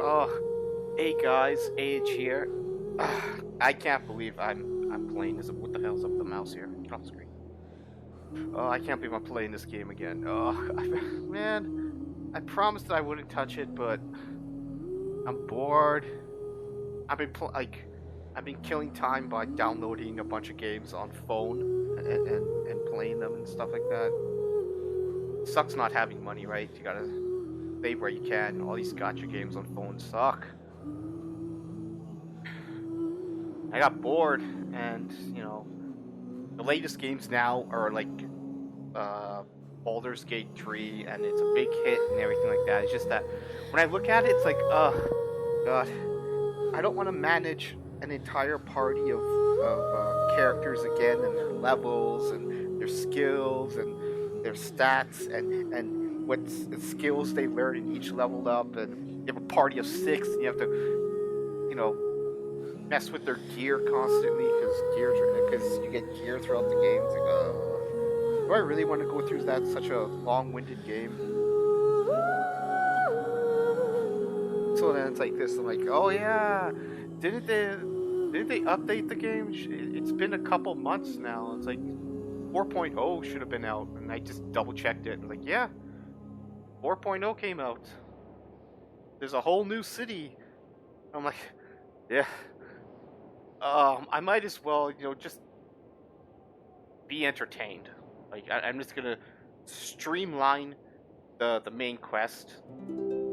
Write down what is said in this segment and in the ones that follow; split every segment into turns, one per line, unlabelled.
Oh, hey guys, Age here. I can't believe I'm playing this. What the hell's up with the mouse here? Get off the screen. Oh, I can't believe I'm playing this game again. Oh, man, I promised that I wouldn't touch it, but I'm bored. I've been killing time by downloading a bunch of games on phone and playing them and stuff like that. Sucks not having money, right? You gotta save where you can. All these gacha games on phone suck. I got bored, and the latest games now are like Baldur's Gate 3, and it's a big hit and everything like that. It's just that when I look at it, it's like, God, I don't want to manage an entire party of characters again, and their levels and their skills and their stats and what skills they learn in each level up. And you have a party of 6, and you have to, mess with their gear constantly because you get gear throughout the game. It's like, do I really want to go through that such a long-winded game? So then it's like this. I'm like, oh yeah, didn't they update the game? It's been a couple months now. It's like 4.0 should have been out, and I just double-checked it. And like, yeah, 4.0 came out. There's a whole new city. I'm like, yeah. I might as well, just be entertained. Like, I'm just gonna streamline the main quest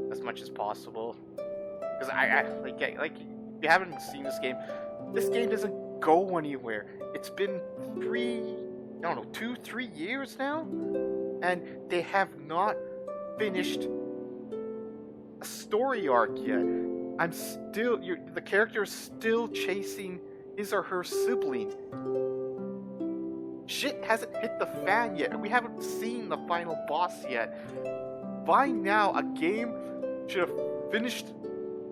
as much as possible. Because like, if you haven't seen this game doesn't go anywhere. It's been 2-3 years now, and they have not finished a story arc yet. The character is still chasing his or her sibling. Shit hasn't hit the fan yet, and we haven't seen the final boss yet. By now, a game should have finished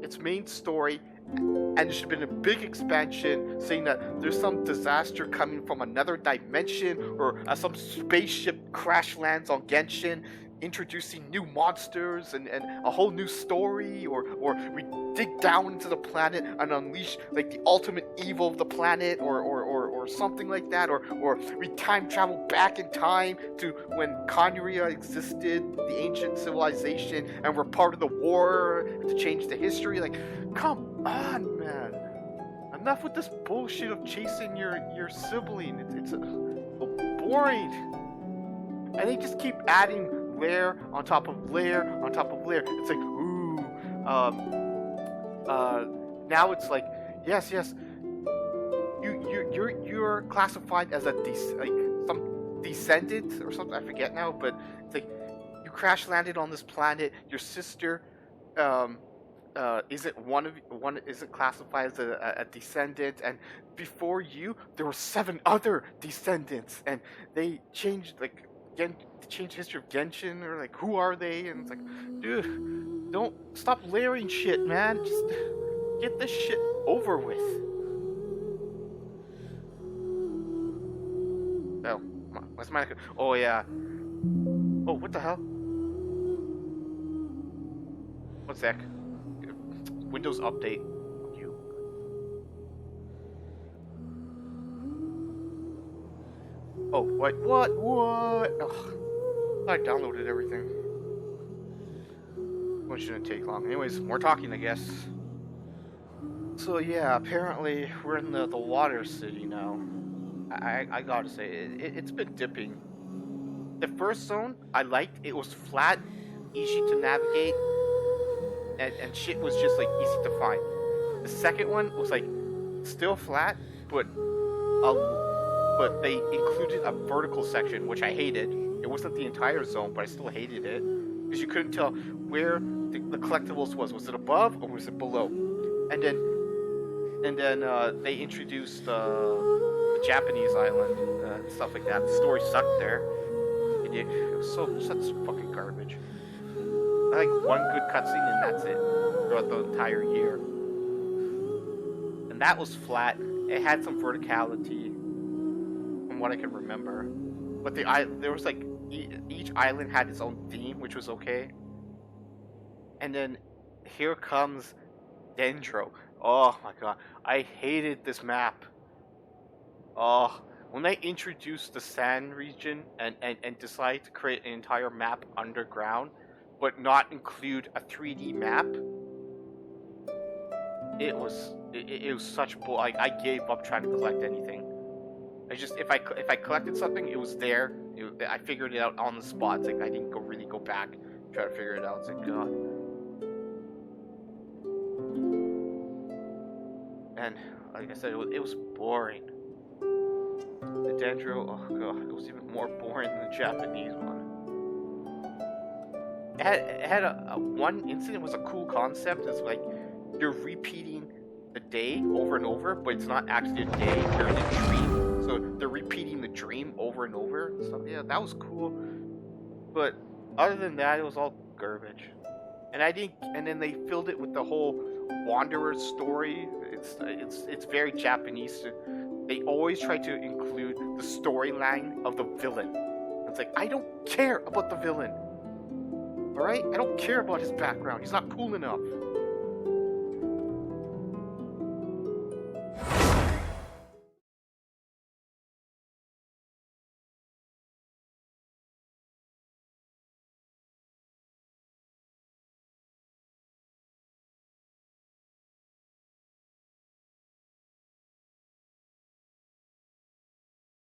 its main story, and there should have been a big expansion saying that there's some disaster coming from another dimension, or some spaceship crash lands on Genshin, introducing new monsters and a whole new story, or we dig down into the planet and unleash like the ultimate evil of the planet, or something like that, or we time travel back in time to when Khaenri'ah existed, the ancient civilization, and we're part of the war to change the history. Like, come on, man! Enough with this bullshit of chasing your sibling. It's boring, and they just keep adding layer on top of layer on top of layer. It's like, ooh, now it's like, yes, you're classified as some descendant or something. I forget now, but it's like you crash landed on this planet. Your sister isn't classified as a descendant, and before you there were 7 other descendants, and they changed change history of Genshin, or like, who are they? And it's like, dude, don't stop layering shit, man. Just get this shit over with. Oh, what's my? Oh yeah. Oh, what the hell? One sec. Windows update. You. Oh, what? Ugh. I downloaded everything. Well, it shouldn't take long. Anyways, more talking, I guess. So yeah, apparently we're in the water city now. I gotta say, it's been dipping. The first zone I liked. It was flat, easy to navigate, and shit was just like easy to find. The second one was like still flat, but they included a vertical section, which I hated. It wasn't the entire zone, but I still hated it because you couldn't tell where the collectibles was. Was it above or was it below? And then they introduced the Japanese island and stuff like that. The story sucked there. It was such fucking garbage. I like one good cutscene and that's it throughout the entire year. And that was flat. It had some verticality, from what I can remember. But there was like each island had its own theme, which was okay. And then here comes Dendro. Oh my god, I hated this map. Oh, when they introduced the sand region and decided to create an entire map underground, but not include a 3D map, it was such bull. Like, I gave up trying to collect anything. I just if I collected something, it was there. I figured it out on the spot. It's like I didn't really go back try to figure it out. It's like God. And like I said, it was boring. The Dendro, oh god, it was even more boring than the Japanese one. It had one incident was a cool concept. It's like you're repeating the day over and over, but it's not actually a day. You're in a dream, so they're repeating the dream over and over. So yeah, that was cool. But other than that, it was all garbage. And I didn't. And then they filled it with the whole Wanderer story. It's very Japanese. They always try to include the storyline of the villain. It's like, I don't care about the villain. Alright? I don't care about his background. He's not cool enough.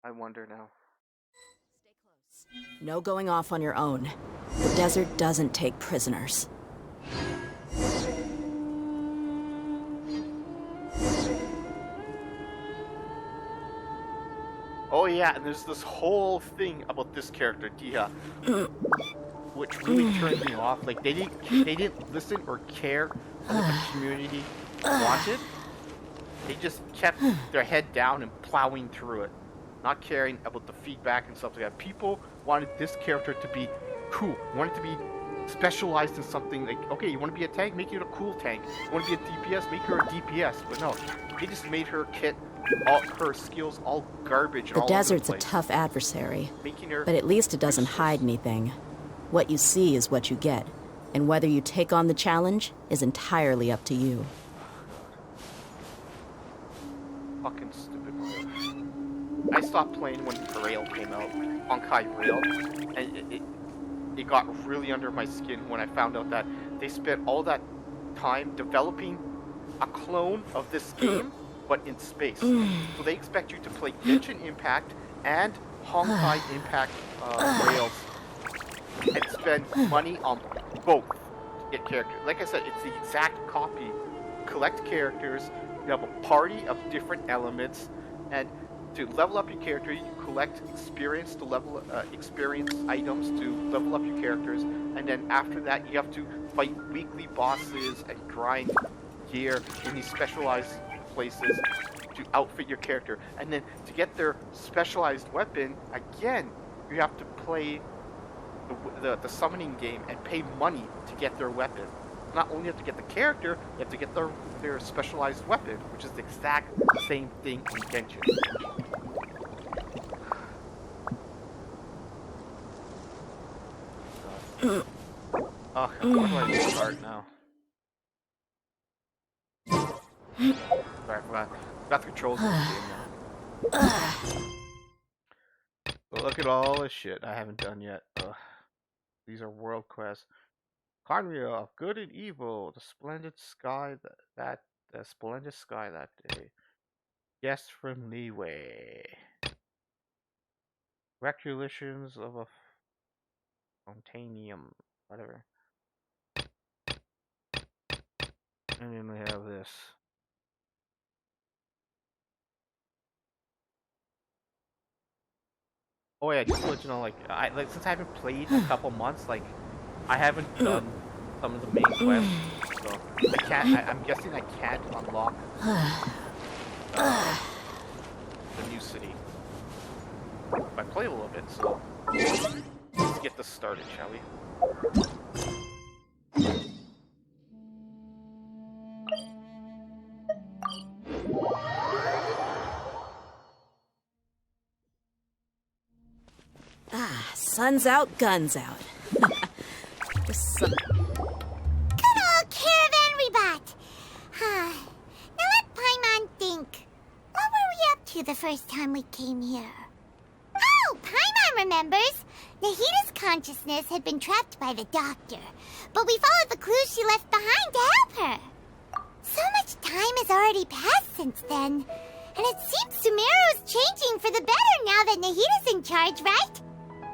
I wonder now.
Stay close. No going off on your own. The desert doesn't take prisoners.
Oh yeah, and there's this whole thing about this character, Dia, which really turned me off. Like they didn't listen or care what the community wanted. They just kept their head down and plowing through it, not caring about the feedback and stuff like that. People wanted this character to be cool, wanted to be specialized in something. Like, okay, you want to be a tank, make it a cool tank. You want to be a DPS, make her a DPS. But no, they just made her kit, all her skills, all garbage. And
the
all
desert's
over the
a
place,
tough adversary,
making her
but at least it doesn't hide anything. What you see is what you get, and whether you take on the challenge is entirely up to you.
fucking stupid Mario. I stopped playing when Rail came out, Honkai Rail, and it got really under my skin when I found out that they spent all that time developing a clone of this game, but in space. So they expect you to play Genshin Impact and Honkai Impact Rails, and spend money on both to get characters. Like I said, it's the exact copy. Collect characters. You have a party of different elements, and to level up your character, you collect experience to level experience items to level up your characters, and then after that, you have to fight weekly bosses and grind gear in these specialized places to outfit your character. And then to get their specialized weapon, again, you have to play the summoning game and pay money to get their weapon. Not only have to get the character, you have to get their specialized weapon, which is the exact same thing in Genshin. Oh, where do I start now? Sorry, I forgot the controls in the game now. But look at all this shit I haven't done yet. Ugh. These are world quests. Conria of good and evil, the splendid sky that day. Guest from Leeway. Recollections of a Fontaine, whatever. And then we have this. Oh yeah, just to let you know, like since I haven't played in a couple months, like I haven't done some of the main quests, so I can't. I'm guessing I can't unlock the new city. I play a little bit, so let's get this started, shall we?
Sun's out, guns out. The sun...
Good old Carrie! first time we came here. Oh, Paimon remembers! Nahita's consciousness had been trapped by the doctor, but we followed the clues she left behind to help her. So much time has already passed since then, and it seems Sumeru's changing for the better now that Nahita's in charge, right?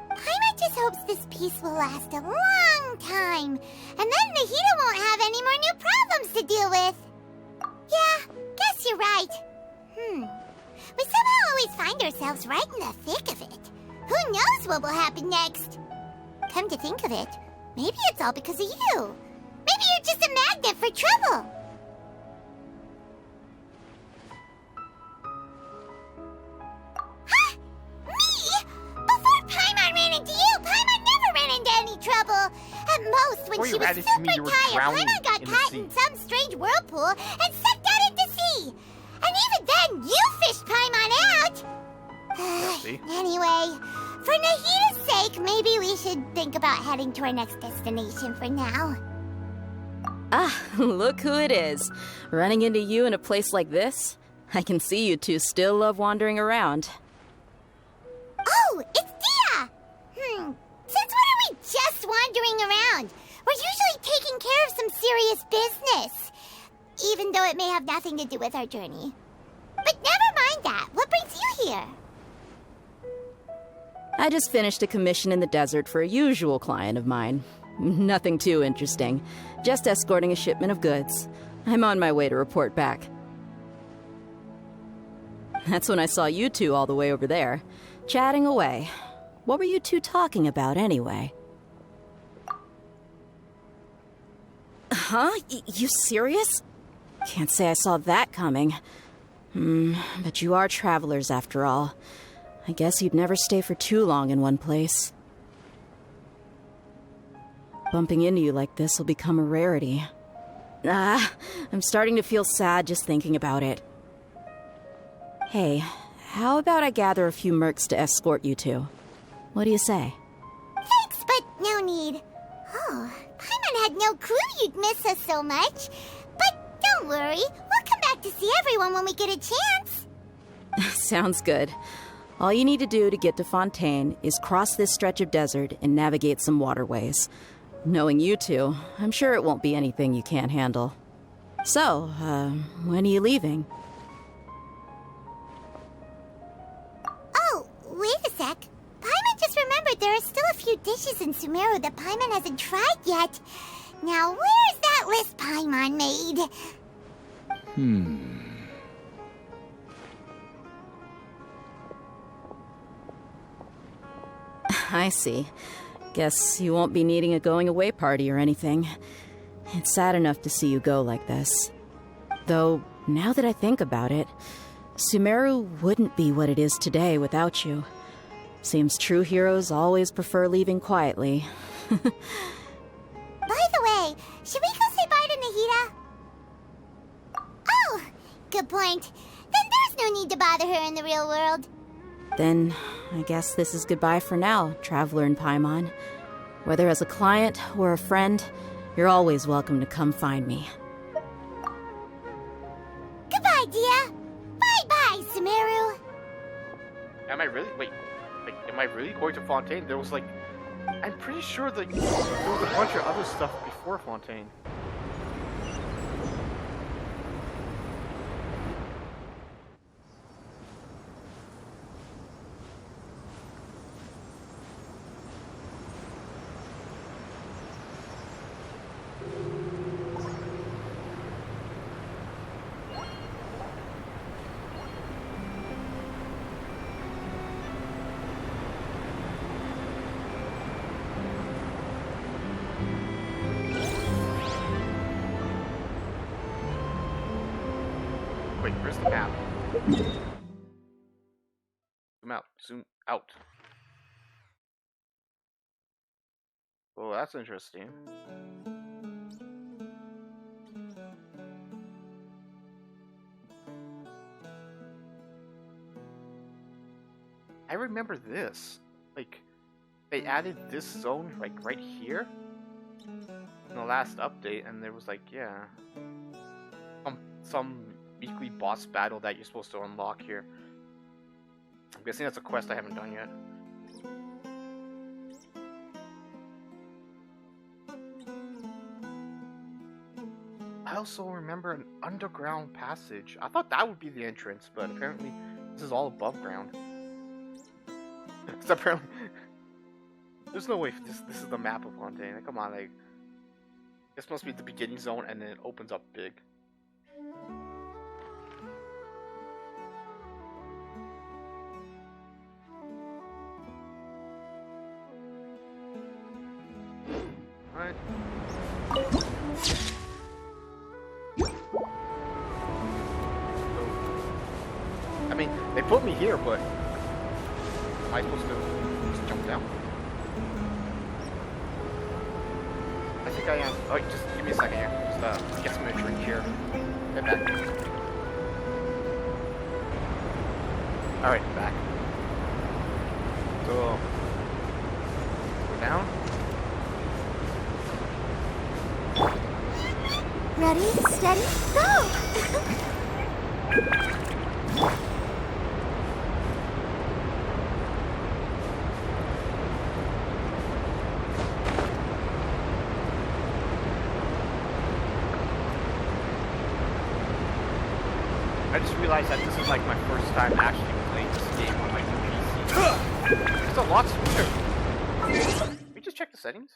Paimon just hopes this peace will last a long time, and then Nahita won't have any more new problems to deal with. Yeah, guess you're right. We somehow always find ourselves right in the thick of it. Who knows what will happen next? Come to think of it, maybe it's all because of you. Maybe you're just a magnet for trouble. Huh? Me? Before Paimon ran into you, Paimon never ran into any trouble. At most, when she was super tired, Paimon got caught in some strange whirlpool and sucked out into sea. And even then, you fished Paimon out! Anyway, for Nahita's sake, maybe we should think about heading to our next destination for now.
Ah, look who it is. Running into you in a place like this? I can see you two still love wandering around.
Oh, it's Dia! Since when are we just wandering around? We're usually taking care of some serious business. Even though it may have nothing to do with our journey. But never mind that. What brings you here?
I just finished a commission in the desert for a usual client of mine. Nothing too interesting. Just escorting a shipment of goods. I'm on my way to report back. That's when I saw you two all the way over there, chatting away. What were you two talking about anyway? Huh? You serious? Can't say I saw that coming. But you are travelers after all. I guess you'd never stay for too long in one place. Bumping into you like this will become a rarity. I'm starting to feel sad just thinking about it. Hey, how about I gather a few mercs to escort you two? What do you say?
Thanks, but no need. Oh, Paimon had no clue you'd miss us so much. But don't worry, we'll come back to see everyone when we get a chance.
Sounds good. All you need to do to get to Fontaine is cross this stretch of desert and navigate some waterways. Knowing you two, I'm sure it won't be anything you can't handle. So, when are you leaving?
Oh, wait a sec. Paimon just remembered there are still a few dishes in Sumeru that Paimon hasn't tried yet. Now, where's that list Paimon made?
I see. Guess you won't be needing a going-away party or anything. It's sad enough to see you go like this. Though, now that I think about it, Sumeru wouldn't be what it is today without you. Seems true heroes always prefer leaving quietly.
By the way, should we go say bye to Nahita? Oh, good point. Then there's no need to bother her in the real world.
Then, I guess this is goodbye for now, Traveler in Paimon. Whether as a client or a friend, you're always welcome to come find me.
Goodbye, Dia. Bye-bye, Sumeru.
Am I really? Wait, am I really going to Fontaine? There was I'm pretty sure that there was a bunch of other stuff before Fontaine. Wait, where's the map? Zoom out. Zoom out. Oh, that's interesting. I remember this. They added this zone, right here in the last update, and there was yeah, some weekly boss battle that you're supposed to unlock here. I'm guessing that's a quest I haven't done yet. I also remember an underground passage. I thought that would be the entrance, but apparently this is all above ground. Except apparently, there's no way this is the map of Fontaine. Like, come on, like this must be the beginning zone, and then it opens up big. Alright. I mean, they put me here, but am I supposed to just jump down? I think I am. Oh, just give me a second here. Just get some drink here. Get back. Alright, back. So, go down.
Ready, steady, go!
I just realized that this is like my first time actually playing this game on like the PC. It's a lot smoother. Can we just check the settings?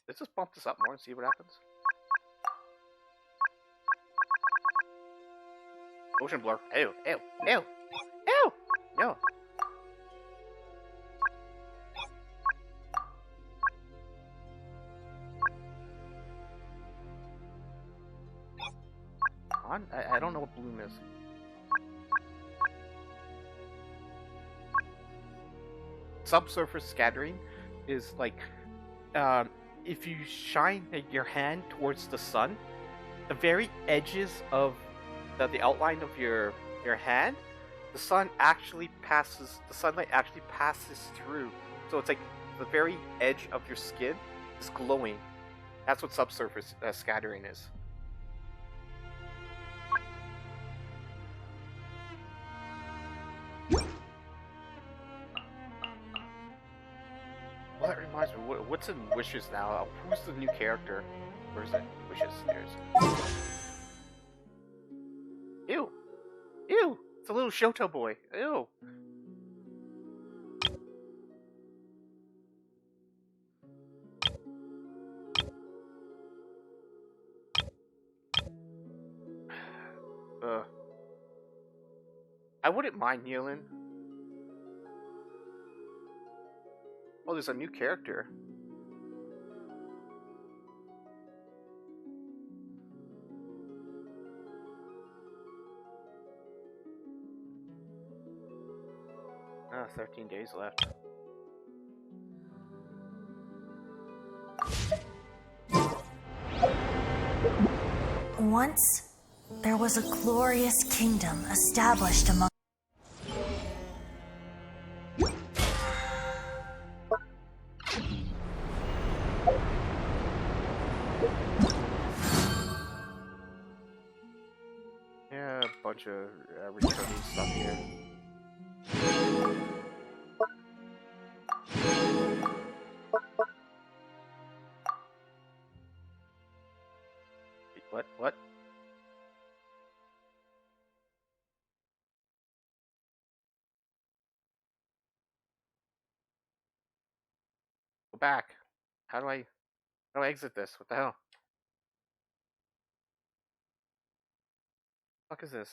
Let's just bump this up more and see what happens. Motion blur. Ew, ew, ew, ew, no. I don't know what bloom is. Subsurface scattering is like if you shine your hand towards the sun, the very edges of the outline of your hand, the sunlight actually passes through. So it's like the very edge of your skin is glowing. That's what subsurface scattering is. Well, that reminds me, what's in Wishes now? Who's the new character? Where is it? Wishes. There's. Ew! Ew! It's a little Shoto boy. Ew! I wouldn't mind kneeling. Oh, there's a new character. Ah, 13 days left.
Once, there was a glorious kingdom established among...
Yeah, a bunch of returning stuff here. Wait, what? Go back. How do I exit this? What the hell? What the fuck is this?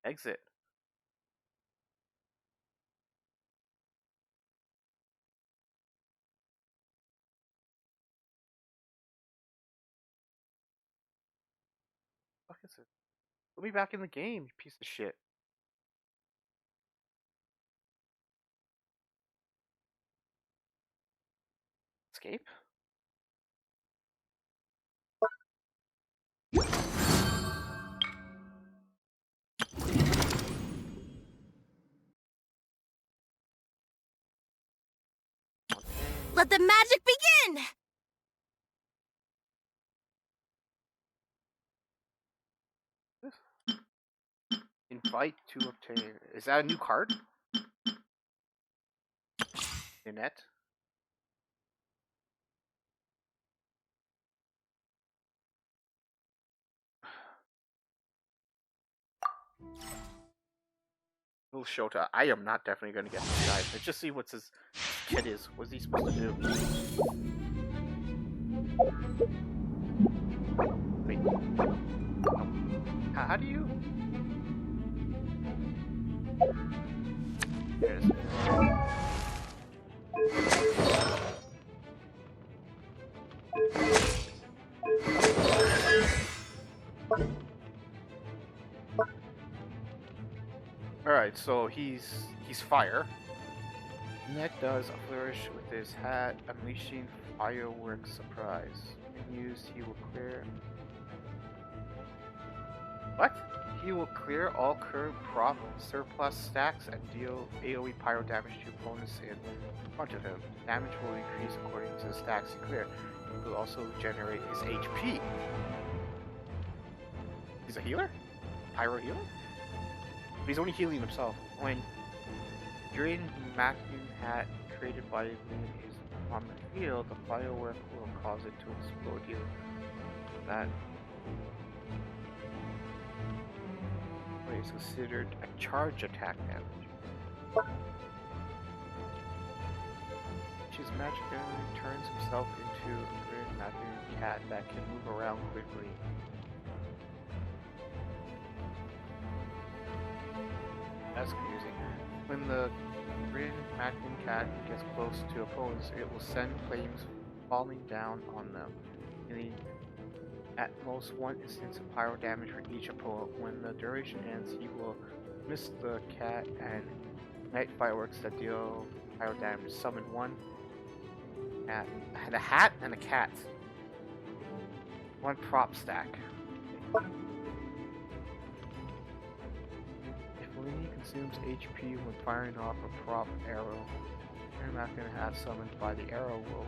Exit. What the fuck is it? Put me back in the game, you piece of shit. Escape?
Let the magic begin!
Invite to obtain. Is that a new card? Annette? Little Shota. I am not definitely gonna get this guy. Let's just see what his kid is. What's he supposed to do? Wait. How do you? There it is. Alright, so he's fire. Ned does a flourish with his hat, unleashing fireworks surprise. When used, he will clear. What? He will clear all current prop surplus stacks and deal AoE pyro damage to opponents in front of him. Damage will increase according to the stacks he cleared. He will also generate his HP. He's a healer? Pyro healer? He's only healing himself. When Drain Matthew hat created by Lynn is on the field, the firework will cause it to explode. That is considered a charge attack damage. His magic enemy turns himself into a Drain Matthew cat that can move around quickly. That's confusing. When the Green Mackin cat gets close to opponents, it will send flames falling down on them. Dealing at most one instance of pyro damage for each opponent. When the duration ends, he will miss the cat and ignite fireworks that deal pyro damage. Summon one cat, and a hat and a cat. One prop stack. Lenny consumes HP when firing off a prop arrow. You're not going to have summoned by the arrow will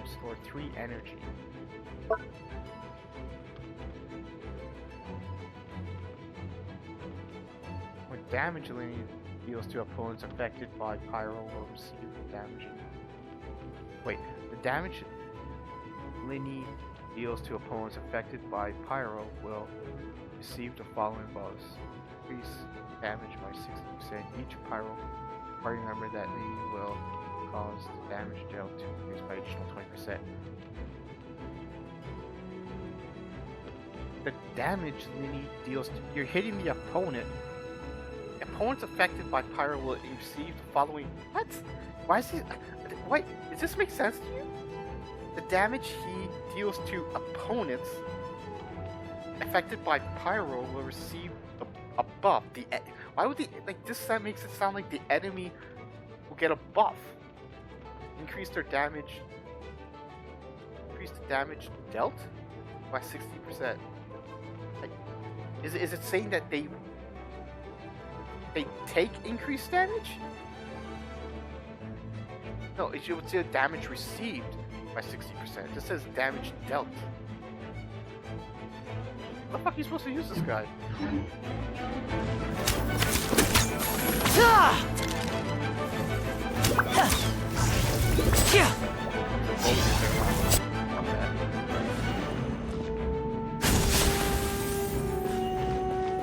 restore 3 energy. When damage Lenny deals to opponents affected by pyro will receive damage. Wait, the damage Lenny deals to opponents affected by pyro will receive the following bonus. Increase damage by 60%. Each pyro party member that Lenny will cause the damage dealt to increase by additional 20%. The damage Lenny deals to you're hitting the opponent. Opponents affected by pyro will receive the following. What? Why is he? Wait, does this make sense to you? The damage he deals to opponents affected by pyro will receive a buff. Why would this makes it sound like the enemy will get a buff? Increase their damage. Increase the damage dealt by 60%. Like, is it saying that they take increased damage? No, it would say damage received by 60%. It just says damage dealt. How the fuck are you supposed to use this guy?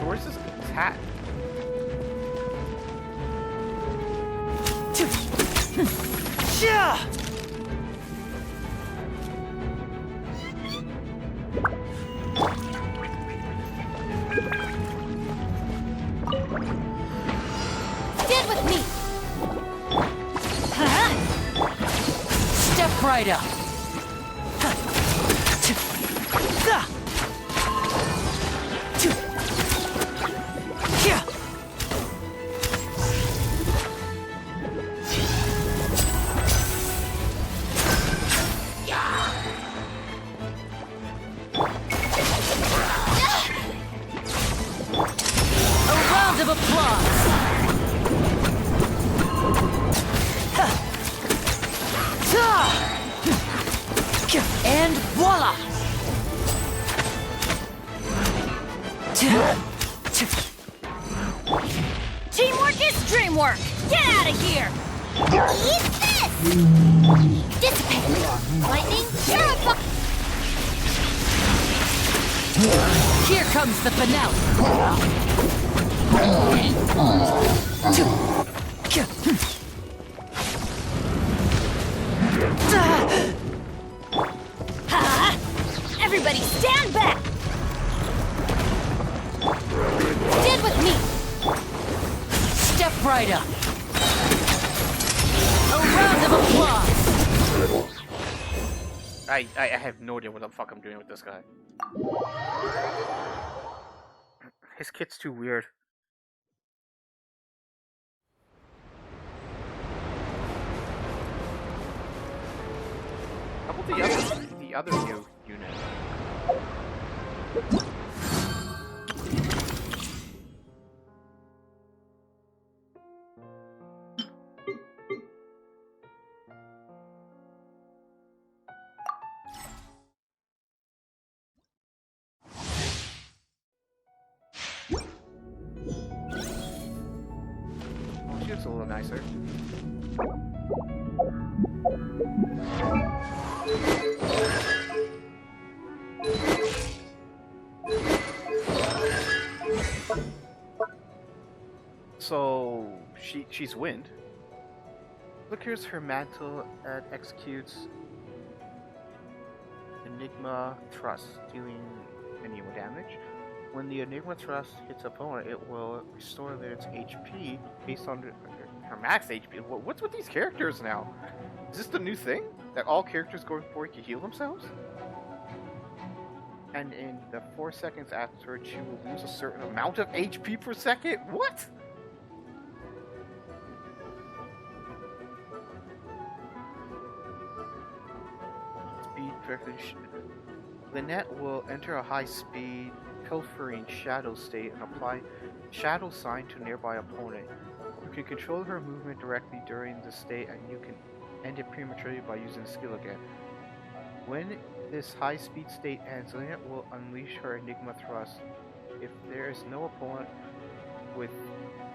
Where's this hat?
Get with me! Step right up! And voila! Teamwork is dreamwork! Get out of here!
Eat this! Dissipate! Lightning, purify!
Here comes the finale! Everybody stand back! Stand with me! Step right up! A round of applause!
I have no idea what the fuck I'm doing with this guy. His kit's too weird. How about the other new unit? She looks a little nicer. So she's wind. Flickers her mantle and executes Enigma Thrust, dealing Enigma damage. When the Enigma Thrust hits opponent, it will restore its HP based on her max HP. What's with these characters now? Is this the new thing? That all characters going forward can heal themselves? And in the 4 seconds after, she will lose a certain amount of HP per second? What? Speed directly. Lynette will enter a high-speed, pilfering shadow state and apply shadow sign to nearby opponent. You can control her movement directly during the state, and you can end it prematurely by using the skill again. When this high-speed state ends, Lynette will unleash her Enigma Thrust. If there is no opponent with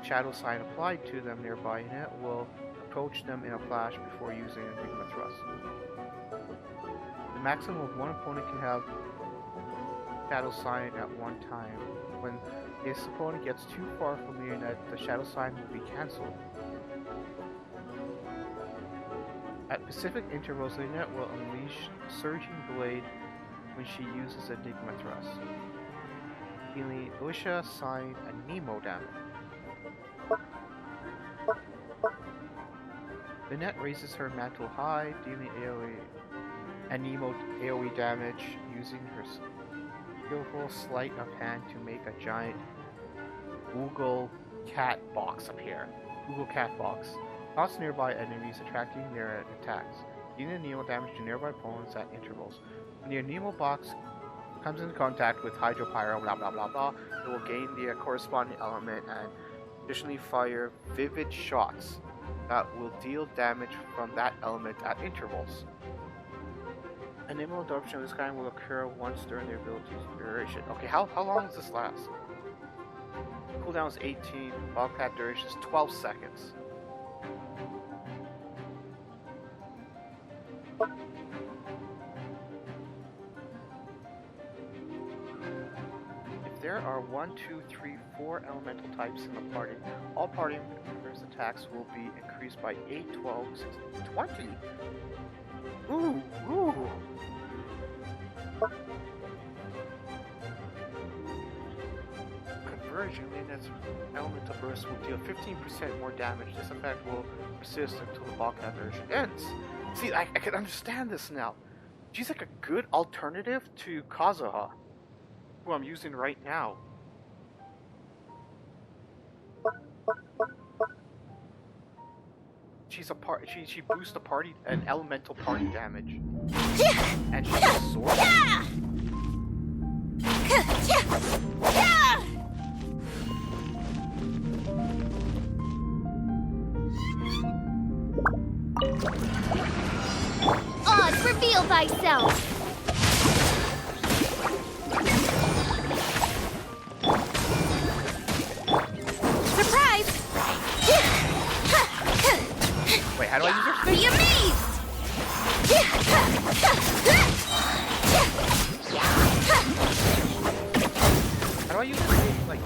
shadow sign applied to them nearby, Lynette will approach them in a flash before using Enigma Thrust. The maximum of one opponent can have shadow sign at one time. When this opponent gets too far from the Lynette, the shadow sign will be cancelled. At specific intervals, Lynette will unleash Surging Blade when she uses Enigma Thrust, dealing Usha, Sign, and Nemo damage. Lynette raises her mantle high, dealing AoE and Nemo AoE damage, using her skillful sleight of hand to make a giant Google cat box appear. Google cat box. Toss nearby enemies, attracting their attacks, dealing Nemo damage to nearby opponents at intervals. When the Nemo box comes into contact with Hydropyro, blah blah blah blah, it will gain the corresponding element and additionally fire vivid shots that will deal damage from that element at intervals. An Nemo adoption of this kind will occur once during their ability's duration. Okay, how long does this last? Cooldown is 18, Bobcat duration is 12 seconds. If there are 1, 2, 3, 4 elemental types in the party, all party members' attacks will be increased by 8, 12, 16, 20! Ooh! Conversion in its elemental burst will deal 15% more damage. This effect will persist until the Bobcat version ends. See, I can understand this now. She's like a good alternative to Kazuha, who I'm using right now. She's a she boosts the party and elemental party damage. And she's a sword.
Oz, reveal thyself!
use it? Like,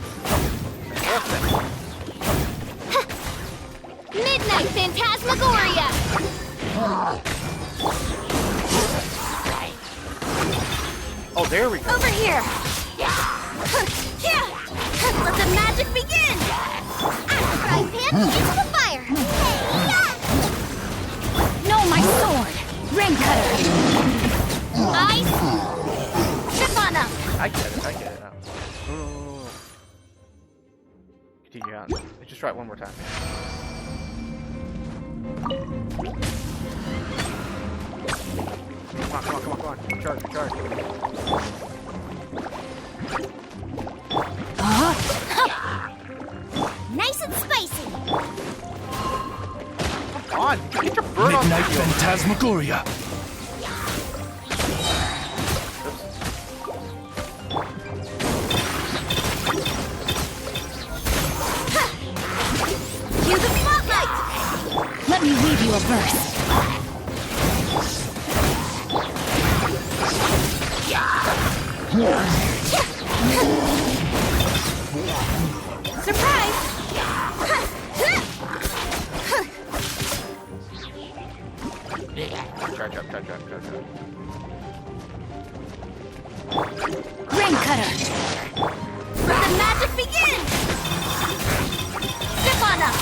Midnight Phantasmagoria!
oh, there we go.
Over here! Let the magic begin! Fry pan into the fire!
No, my sword! Ring cutter!
Ice! Chip on up!
I get it now. Oh. Continue on. Let's just try it one more time. Come on. Charge.
Nice and spicy!
Come on, get your bird on
Midnight
video.
Phantasmagoria.
Cue the spotlight!
Let me weave you a verse.
Surprise!
Charge up.
Ring cutter!
Let the magic begin! Step on up!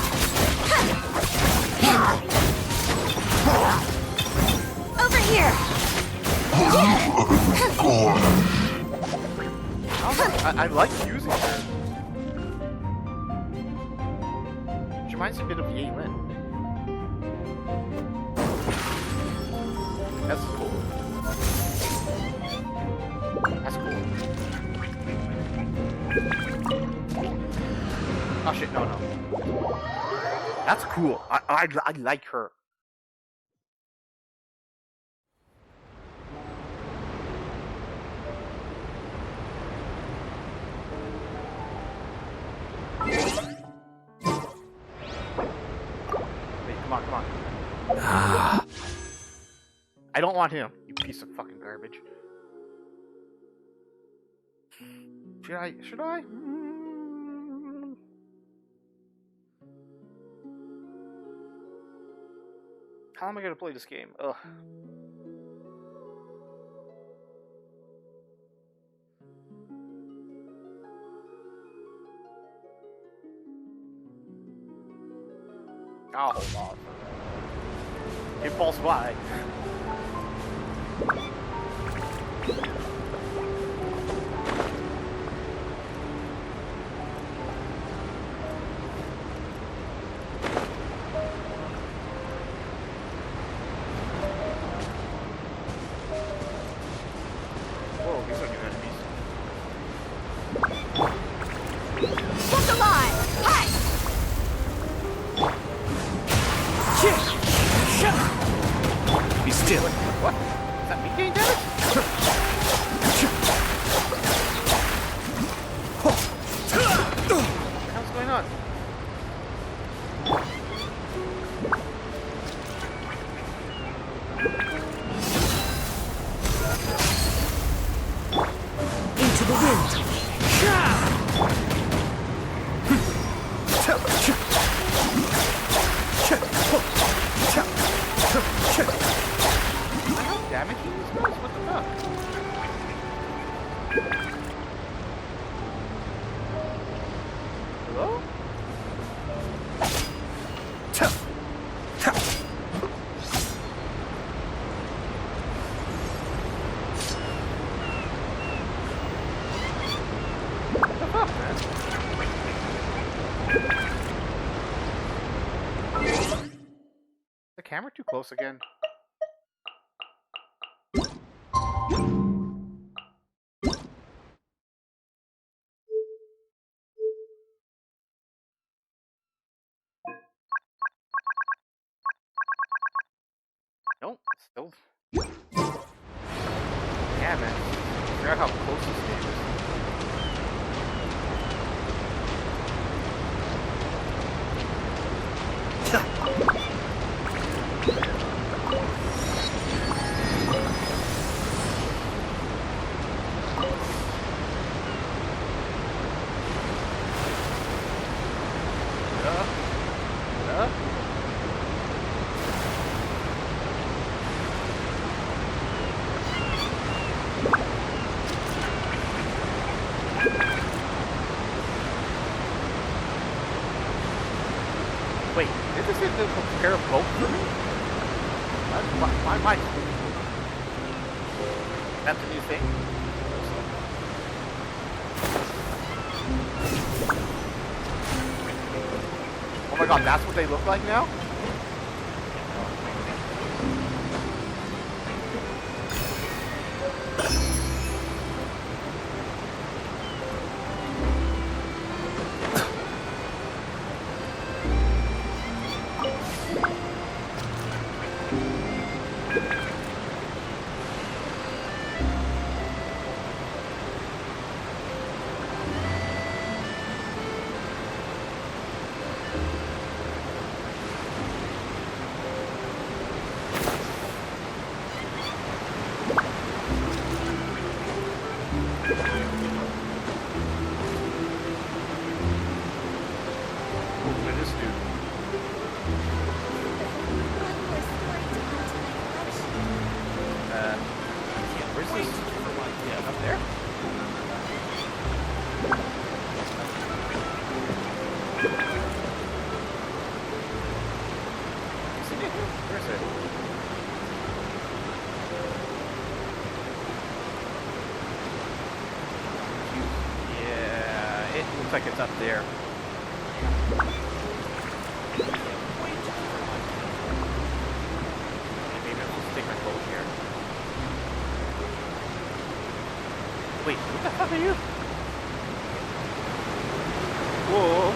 Over here!
I like using her. She reminds me a bit of Yeilin. That's cool. Oh shit, no. That's cool. I like her. Wait, come on. I don't want him, you piece of fucking garbage. Should I? How am I gonna play this game? Ugh. I'll hold off. Impulse buy. Whoa, these are new enemies.
Look alive! Hi!
Be still.
What? Is that me getting damage? What the hell's going on?
Into the wind.
Am I not damaging these guys? What the fuck? Hello? What the fuck, man? The camera too close again? Nope, still. Yeah, man. Figure out how close this game is. it to prepare a boat for me? Why? That's a new thing? Oh my god, that's what they look like now? Looks like it's up there. Maybe I'll just take my boat here. Wait, what the fuck are you? Whoa.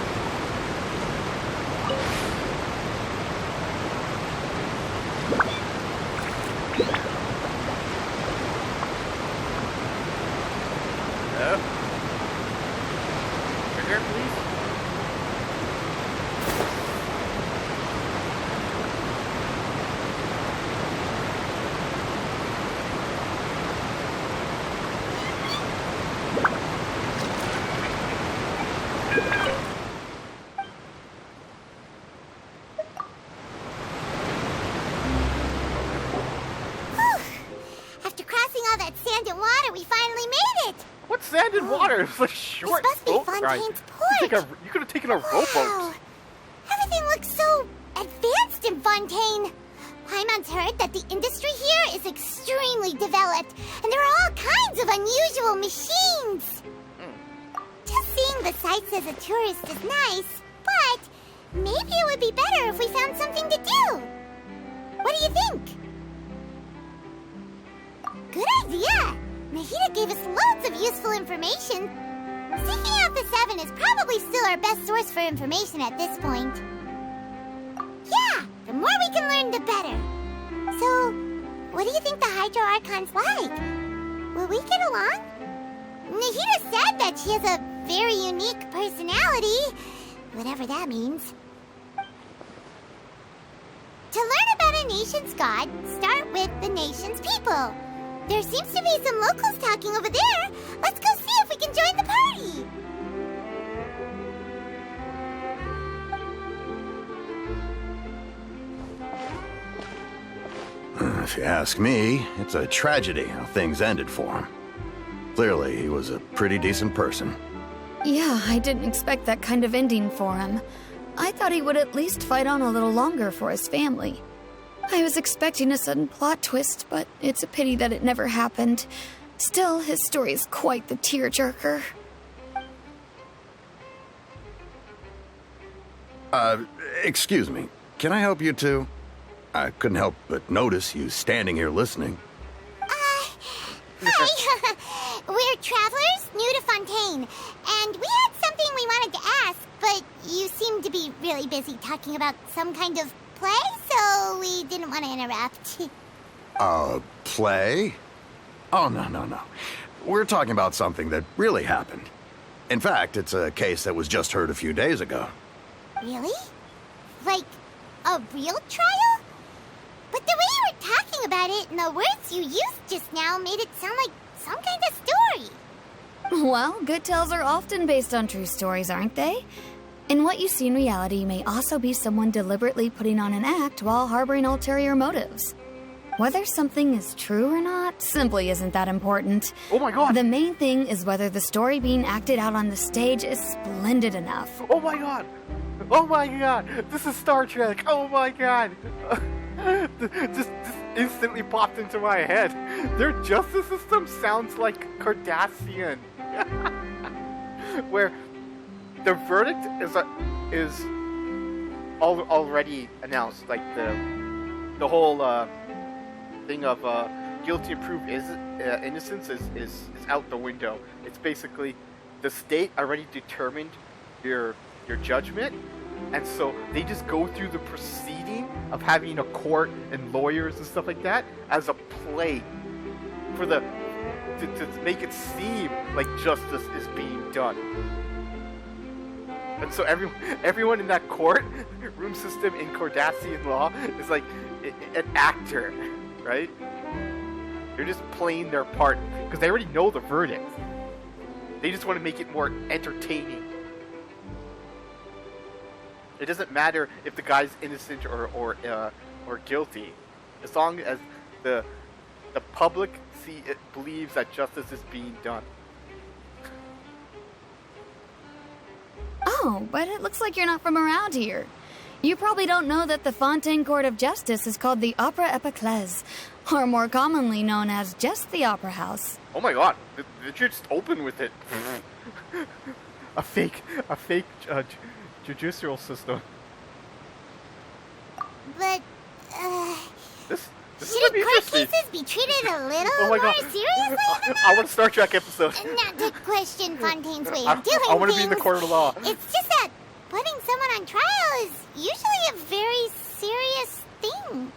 Sand and water. It's a short
this must
boat
be
ride.
Fontaine's port.
You could have taken a rowboat.
Everything looks so advanced in Fontaine. Paimon's heard that the industry here is extremely developed, and there are all kinds of unusual machines. Just seeing the sights as a tourist is nice, but maybe it would be better if we found something to do. What do you think? Good idea. Nahida gave us loads of useful information. Seeking out the Seven is probably still our best source for information at this point. Yeah, the more we can learn, the better. So, what do you think the Hydro Archon's like? Will we get along? Nahida said that she has a very unique personality, whatever that means. To learn about a nation's god, start with the nation's people. There seems to be some locals talking over there. Let's go see if we can join the party.
If you ask me, it's a tragedy how things ended for him. Clearly, he was a pretty decent person.
Yeah, I didn't expect that kind of ending for him. I thought he would at least fight on a little longer for his family. I was expecting a sudden plot twist, but it's a pity that it never happened. Still, his story is quite the tearjerker.
Excuse me. Can I help you two? I couldn't help but notice you standing here listening.
Hi. We're travelers new to Fontaine, and we had something we wanted to ask, but you seem to be really busy talking about some kind of play, so we didn't want to interrupt.
Play? Oh, no. We're talking about something that really happened. In fact, it's a case that was just heard a few days ago.
Really? Like, a real trial? But the way you were talking about it and the words you used just now made it sound like some kind of story.
Well, good tales are often based on true stories, aren't they? And what you see in reality may also be someone deliberately putting on an act while harboring ulterior motives. Whether something is true or not simply isn't that important.
Oh my god!
The main thing is whether the story being acted out on the stage is splendid enough.
Oh my god! Oh my god, this is Star Trek. Oh my god. Just instantly popped into my head. Their justice system sounds like Cardassian. Where the verdict is already announced. Like the whole thing of guilty and proved innocence is out the window. It's basically the state already determined your judgment, and so they just go through the proceeding of having a court and lawyers and stuff like that as a play for to make it seem like justice is being done. And so everyone in that court room system in Cardassian law is like an actor, right? They're just playing their part because they already know the verdict. They just want to make it more entertaining. It doesn't matter if the guy's innocent or guilty, as long as the public believes that justice is being done.
Oh, but it looks like you're not from around here. You probably don't know that the Fontaine Court of Justice is called the Opera Epiclese, or more commonly known as just the Opera House.
Oh my god, did you just open with it? a fake judicial system.
But,
This
shouldn't
is
court
interesting.
cases be treated a little
Oh my
more
god.
seriously than
I want a Star Trek episode.
Not to question Fontaine's way of doing
I want to be in the
things.
court of law.
It's just that putting someone on trial is usually a very serious thing.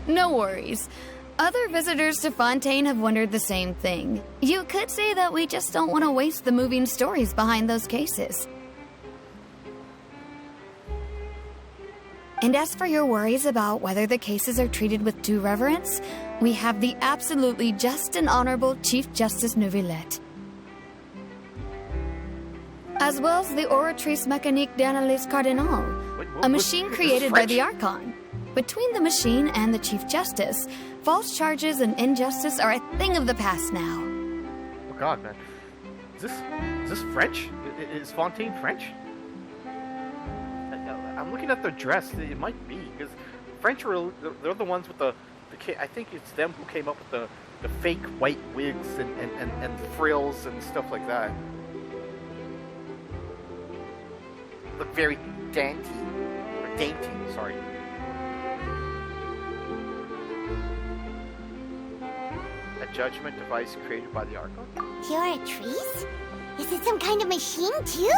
No worries. Other visitors to Fontaine have wondered the same thing. You could say that we just don't want to waste the moving stories behind those cases. And as for your worries about whether the cases are treated with due reverence, we have the absolutely just and honorable Chief Justice Neuvillette, as well as the Oratrice Mécanique d'Analyse Cardinal, a machine created by the Archon. Between the machine and the Chief Justice, false charges and injustice are a thing of the past now.
Oh god, man. Is this French? Is Fontaine French? I'm looking at their dress. It might be, because French they're the ones with the I think it's them who came up with the fake white wigs and frills and stuff like that. Look very dainty. Sorry. A judgment device created by the Archon?
Oratrice? Is it some kind of machine too?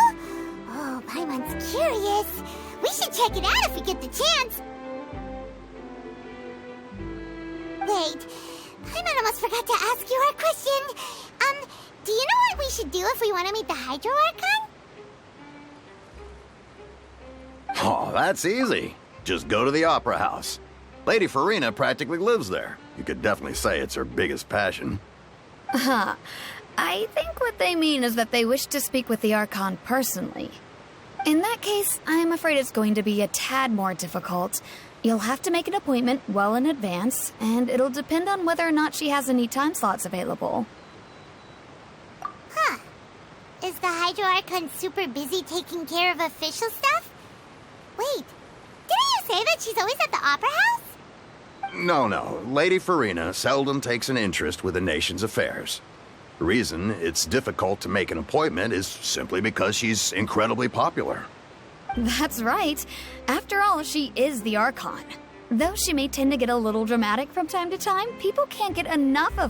Oh, Paimon's curious. We should check it out if we get the chance. Wait, Paimon almost forgot to ask you our question. Do you know what we should do if we want to meet the Hydro Archon?
Oh, that's easy. Just go to the Opera House. Lady Farina practically lives there. You could definitely say it's her biggest passion.
Huh. I think what they mean is that they wish to speak with the Archon personally. In that case, I'm afraid it's going to be a tad more difficult. You'll have to make an appointment well in advance, and it'll depend on whether or not she has any time slots available.
Huh. Is the Hydro Archon super busy taking care of official stuff? Wait, didn't you say that she's always at the Opera House?
No. Lady Farina seldom takes an interest with the nation's affairs. The reason it's difficult to make an appointment is simply because she's incredibly popular.
That's right. After all, she is the Archon. Though she may tend to get a little dramatic from time to time, people can't get enough of